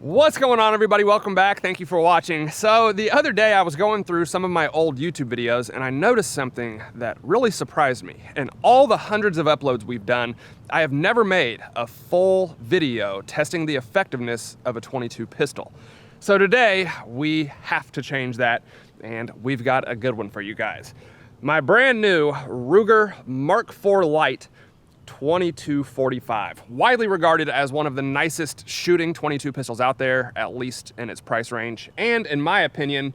What's going on, everybody? Welcome back. Thank you for watching. So the other day I was going through some of my old YouTube videos and I noticed something that really surprised me. In all the hundreds of uploads we've done, I have never made a full video testing the effectiveness of a .22 pistol. So today we have to change that, and we've got a good one for you guys. My brand new Ruger Mark IV Lite 2245, widely regarded as one of the nicest shooting .22 pistols out there, at least in its price range, and in my opinion,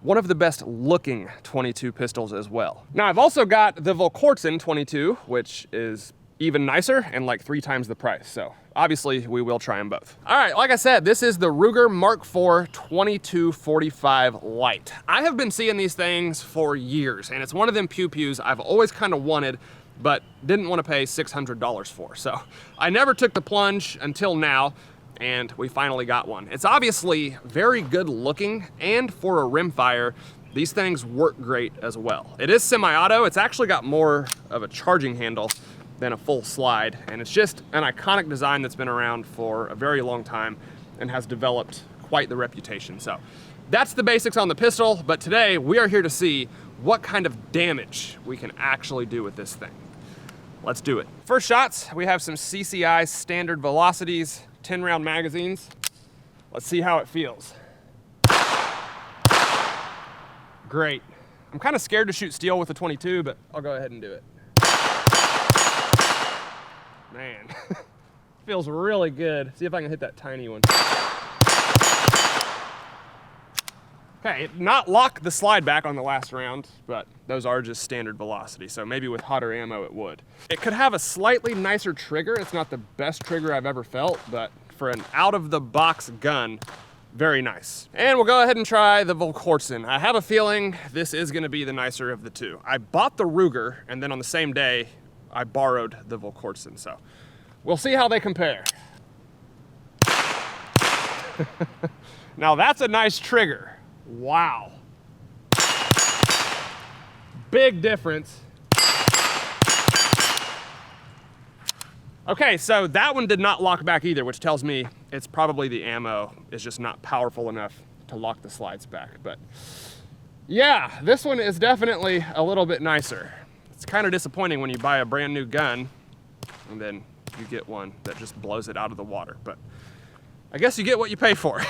one of the best looking .22 pistols as well. Now, I've also got the Volquartsen 22, which is even nicer and like 3 times the price, so obviously we will try them both. All right, like I said, this is the Ruger Mark IV 2245 Lite. I have been seeing these things for years, and it's one of them pew-pews I've always kind of wanted, but didn't want to pay $600 for. So I never took the plunge until now, and we finally got one. It's obviously very good looking, and for a rimfire, these things work great as well. It is semi-auto. It's actually got more of a charging handle than a full slide, and it's just an iconic design that's been around for a very long time and has developed quite the reputation. So that's the basics on the pistol, but today we are here to see what kind of damage we can actually do with this thing. Let's do it. First shots, we have some CCI standard velocities, 10-round magazines. Let's see how it feels. Great. I'm kind of scared to shoot steel with a 22, but I'll go ahead and do it. Man, feels really good. See if I can hit that tiny one. Okay, it not lock the slide back on the last round, but those are just standard velocity, so maybe with hotter ammo it would. It could have a slightly nicer trigger. It's not the best trigger I've ever felt, but for an out-of-the-box gun, very nice. And we'll go ahead and try the Volquartsen. I have a feeling this is gonna be the nicer of the two. I bought the Ruger, and then on the same day, I borrowed the Volquartsen, so we'll see how they compare. Now that's a nice trigger. Wow. Big difference. Okay, so that one did not lock back either, which tells me it's probably the ammo is just not powerful enough to lock the slides back. But yeah, this one is definitely a little bit nicer. It's kind of disappointing when you buy a brand new gun and then you get one that just blows it out of the water, but I guess you get what you pay for.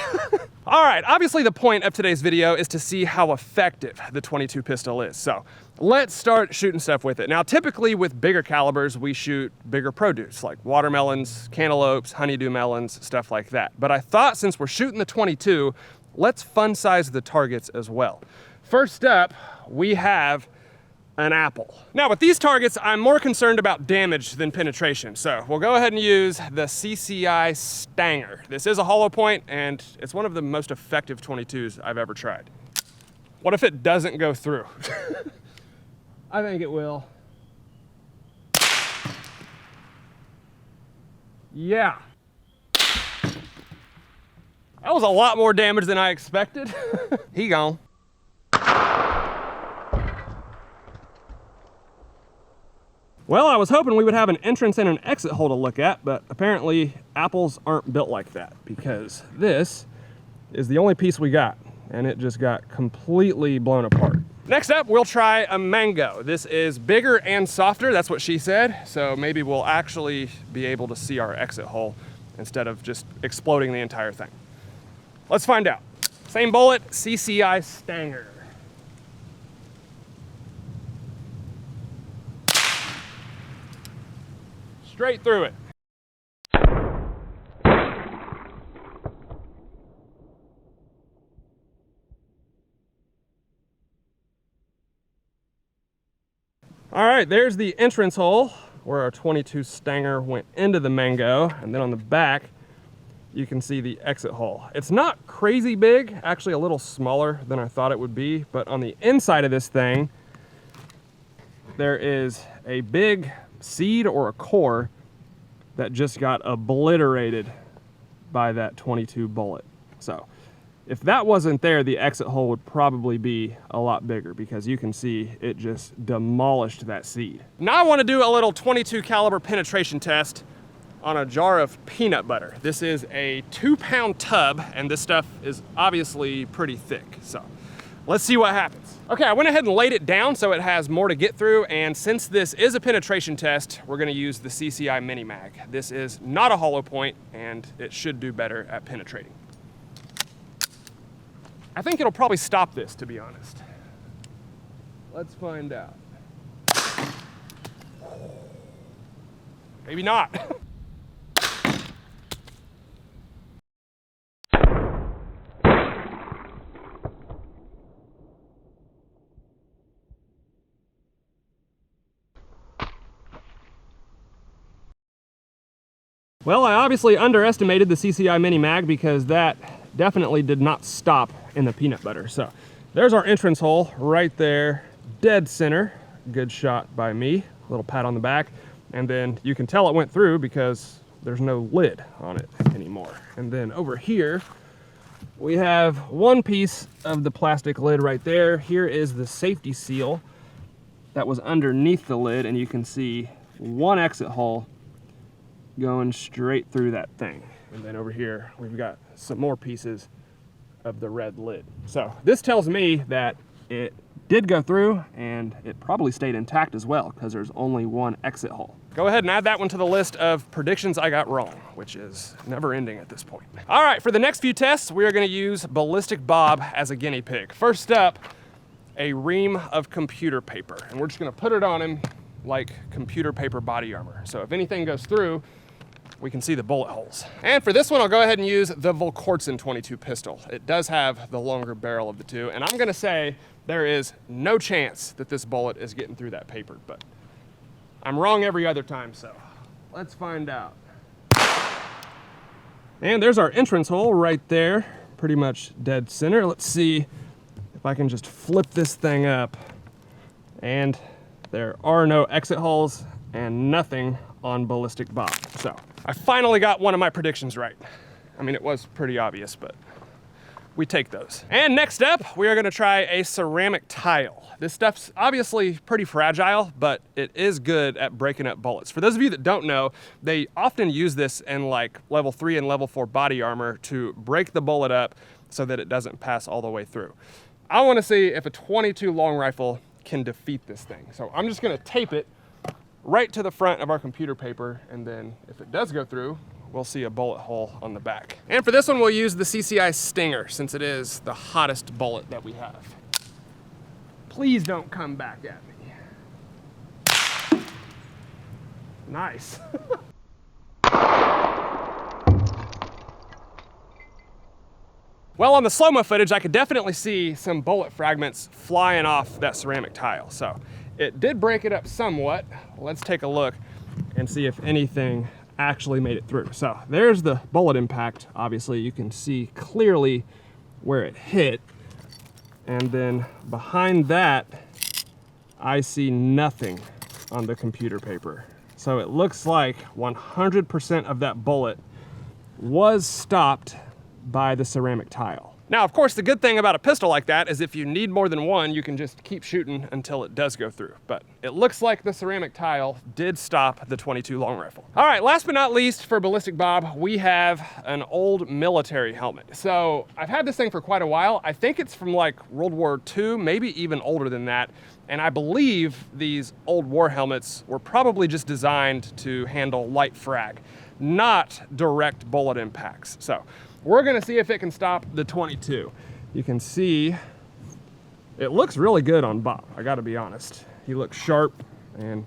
All right, obviously the point of today's video is to see how effective the .22 pistol is. So let's start shooting stuff with it. Now, typically with bigger calibers, we shoot bigger produce like watermelons, cantaloupes, honeydew melons, stuff like that. But I thought since we're shooting the .22, let's fun size the targets as well. First up, we have an apple. Now with these targets, I'm more concerned about damage than penetration. So we'll go ahead and use the CCI Stanger. This is a hollow point, and it's one of the most effective .22s I've ever tried. What if it doesn't go through? I think it will. Yeah. That was a lot more damage than I expected. He gone. Well, I was hoping we would have an entrance and an exit hole to look at, but apparently apples aren't built like that, because this is the only piece we got, and it just got completely blown apart. Next up, we'll try a mango. This is bigger and softer, that's what she said, so maybe we'll actually be able to see our exit hole instead of just exploding the entire thing. Let's find out. Same bullet, CCI Stanger. Straight through it. All right, there's the entrance hole where our .22 Stanger went into the mango, and then on the back, you can see the exit hole. It's not crazy big, actually a little smaller than I thought it would be, but on the inside of this thing, there is a big seed or a core that just got obliterated by that .22 bullet. So if that wasn't there, the exit hole would probably be a lot bigger, because you can see it just demolished that seed. Now I want to do a little .22 caliber penetration test on a jar of peanut butter. This is a 2-pound tub, and this stuff is obviously pretty thick. So let's see what happens. Okay, I went ahead and laid it down so it has more to get through, and since this is a penetration test, we're gonna use the CCI Mini Mag. This is not a hollow point, and it should do better at penetrating. I think it'll probably stop this, to be honest. Let's find out. Maybe not. Well, I obviously underestimated the CCI Mini Mag because that definitely did not stop in the peanut butter. So there's our entrance hole right there, dead center. Good shot by me, a little pat on the back. And then you can tell it went through because there's no lid on it anymore. And then over here, we have one piece of the plastic lid right there. Here is the safety seal that was underneath the lid, and you can see one exit hole going straight through that thing. And then over here, we've got some more pieces of the red lid. So this tells me that it did go through, and it probably stayed intact as well because there's only one exit hole. Go ahead and add that one to the list of predictions I got wrong, which is never ending at this point. All right, for the next few tests, we are gonna use Ballistic Bob as a guinea pig. First up, a ream of computer paper, and we're just gonna put it on him like computer paper body armor. So if anything goes through, we can see the bullet holes. And for this one, I'll go ahead and use the Volkortzen 22 pistol. It does have the longer barrel of the two, and I'm gonna say there is no chance that this bullet is getting through that paper, but I'm wrong every other time, so let's find out. And there's our entrance hole right there, pretty much dead center. Let's see if I can just flip this thing up, and there are no exit holes and nothing on Ballistic Bob. So I finally got one of my predictions right. I mean, it was pretty obvious, but we take those. And next up, we are gonna try a ceramic tile. This stuff's obviously pretty fragile, but it is good at breaking up bullets. For those of you that don't know, they often use this in like level 3 and level 4 body armor to break the bullet up so that it doesn't pass all the way through. I wanna see if a 22 long rifle can defeat this thing. So I'm just gonna tape it right to the front of our computer paper, and then if it does go through, we'll see a bullet hole on the back. And for this one, we'll use the CCI Stinger since it is the hottest bullet that we have. Please don't come back at me. Nice. Well, on the slow-mo footage, I could definitely see some bullet fragments flying off that ceramic tile. So it did break it up somewhat. Let's take a look and see if anything actually made it through. So there's the bullet impact. Obviously, you can see clearly where it hit. And then behind that, I see nothing on the computer paper. So it looks like 100% of that bullet was stopped by the ceramic tile. Now, of course, the good thing about a pistol like that is if you need more than one, you can just keep shooting until it does go through. But it looks like the ceramic tile did stop the 22 long rifle. All right, last but not least for Ballistic Bob, we have an old military helmet. So I've had this thing for quite a while. I think it's from like World War II, maybe even older than that. And I believe these old war helmets were probably just designed to handle light frag, not direct bullet impacts. So we're gonna see if it can stop the 22. You can see it looks really good on Bob, I gotta be honest. He looks sharp and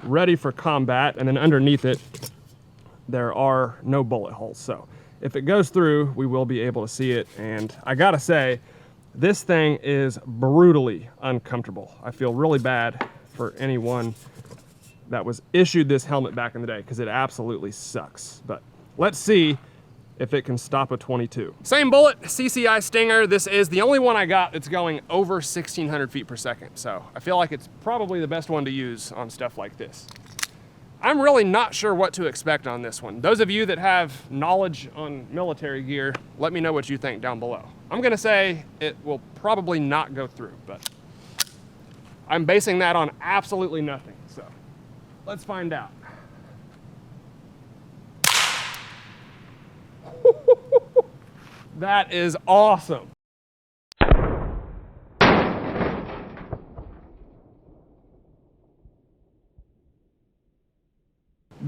ready for combat, and then underneath it, there are no bullet holes. So if it goes through, we will be able to see it, and I gotta say, this thing is brutally uncomfortable. I feel really bad for anyone that was issued this helmet back in the day, because it absolutely sucks. But let's see if it can stop a 22. Same bullet, CCI Stinger. This is the only one I got that's going over 1,600 feet per second. So I feel like it's probably the best one to use on stuff like this. I'm really not sure what to expect on this one. Those of you that have knowledge on military gear, let me know what you think down below. I'm gonna say it will probably not go through, but I'm basing that on absolutely nothing. So let's find out. That is awesome.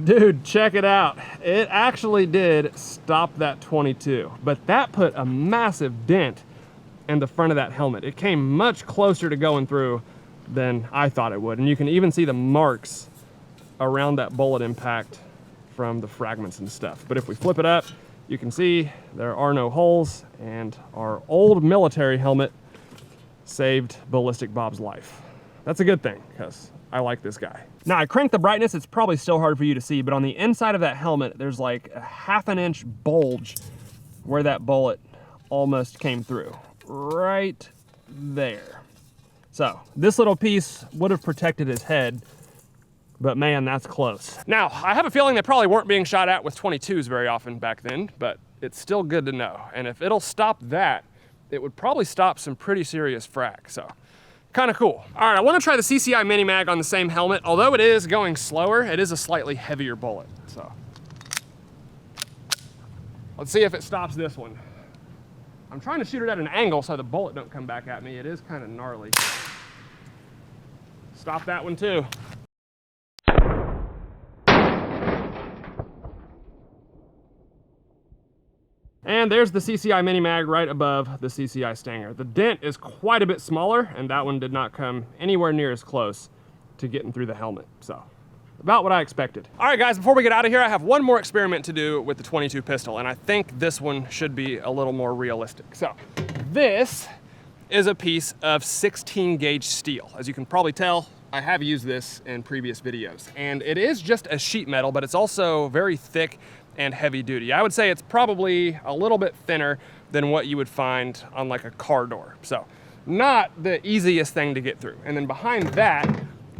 Dude, check it out. It actually did stop that 22, but that put a massive dent in the front of that helmet. It came much closer to going through than I thought it would. And you can even see the marks around that bullet impact from the fragments and stuff. But if we flip it up, you can see there are no holes, and our old military helmet saved Ballistic Bob's life. That's a good thing, because I like this guy. Now, I cranked the brightness. It's probably still hard for you to see, but on the inside of that helmet, there's like a 1/2 inch bulge where that bullet almost came through. Right there. So this little piece would have protected his head, but man, that's close. Now, I have a feeling they probably weren't being shot at with 22s very often back then, but it's still good to know. And if it'll stop that, it would probably stop some pretty serious frack, so kind of cool. All right, I want to try the CCI Mini Mag on the same helmet. Although it is going slower, it is a slightly heavier bullet, so. Let's see if it stops this one. I'm trying to shoot it at an angle so the bullet don't come back at me. It is kind of gnarly. Stop that one too. And there's the CCI Mini Mag right above the CCI Stinger. The dent is quite a bit smaller, and that one did not come anywhere near as close to getting through the helmet. So, about what I expected. All right, guys, before we get out of here, I have one more experiment to do with the 22 pistol, and I think this one should be a little more realistic. So, this is a piece of 16 gauge steel. As you can probably tell, I have used this in previous videos, and it is just a sheet metal, but it's also very thick and heavy duty. I would say it's probably a little bit thinner than what you would find on like a car door. So not the easiest thing to get through. And then behind that,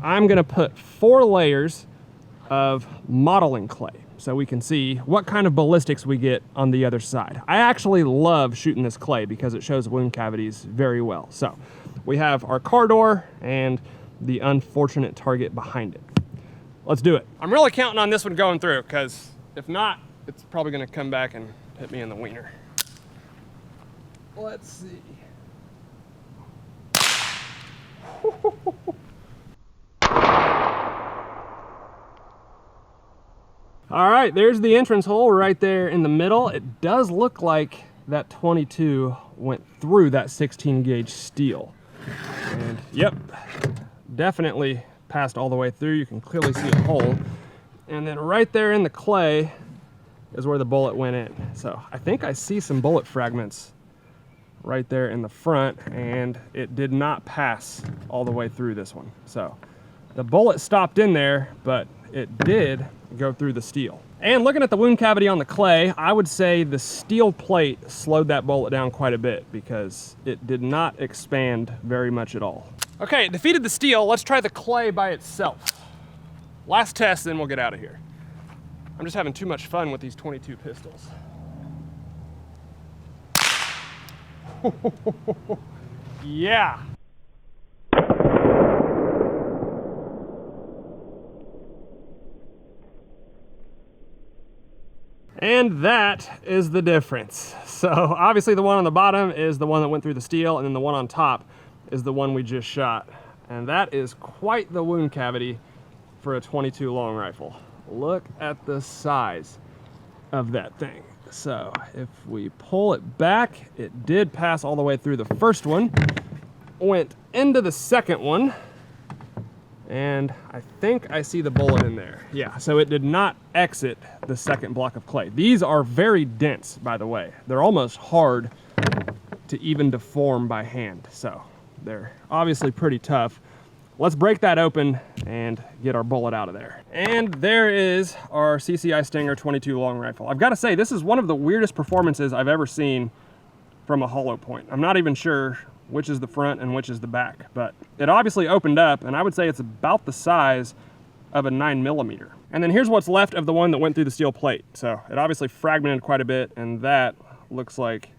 I'm gonna put 4 layers of modeling clay so we can see what kind of ballistics we get on the other side. I actually love shooting this clay because it shows wound cavities very well. So we have our car door and the unfortunate target behind it. Let's do it. I'm really counting on this one going through, because if not, it's probably gonna come back and hit me in the wiener. Let's see. All right, there's the entrance hole right there in the middle. It does look like that 22 went through that 16 gauge steel. And yep, definitely passed all the way through. You can clearly see a hole. And then right there in the clay is where the bullet went in. So I think I see some bullet fragments right there in the front, and it did not pass all the way through this one. So the bullet stopped in there, but it did go through the steel. And looking at the wound cavity on the clay, I would say the steel plate slowed that bullet down quite a bit because it did not expand very much at all. Okay, it defeated the steel. Let's try the clay by itself. Last test, then we'll get out of here. I'm just having too much fun with these 22 pistols. Yeah. And that is the difference. So obviously the one on the bottom is the one that went through the steel, and then the one on top is the one we just shot. And that is quite the wound cavity for a 22 long rifle. Look at the size of that thing. So if we pull it back, it did pass all the way through the first one, went into the second one, and I think I see the bullet in there. Yeah, so it did not exit the second block of clay. These are very dense, by the way. They're almost hard to even deform by hand, so they're obviously pretty tough. Let's break that open and get our bullet out of there. And there is our CCI Stinger 22 long rifle. I've got to say, this is one of the weirdest performances I've ever seen from a hollow point. I'm not even sure which is the front and which is the back, but it obviously opened up, and I would say it's about the size of a 9mm. And then here's what's left of the one that went through the steel plate. So it obviously fragmented quite a bit, and that looks like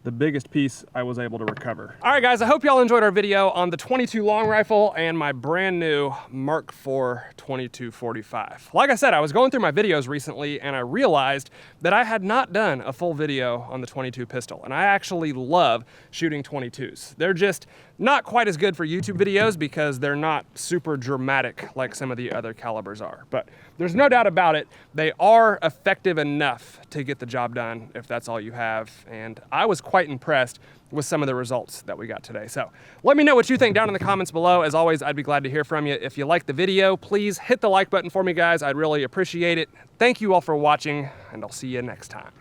the biggest piece I was able to recover. All right, guys, I hope y'all enjoyed our video on the 22 long rifle and my brand new Mark IV 22-45. Like I said, I was going through my videos recently and I realized that I had not done a full video on the 22 pistol, and I actually love shooting 22s. They're just not quite as good for YouTube videos because they're not super dramatic like some of the other calibers are. But there's no doubt about it, they are effective enough to get the job done if that's all you have. And I was quite impressed with some of the results that we got today. So let me know what you think down in the comments below. As always, I'd be glad to hear from you. If you like the video, please hit the like button for me, guys. I'd really appreciate it. Thank you all for watching, and I'll see you next time.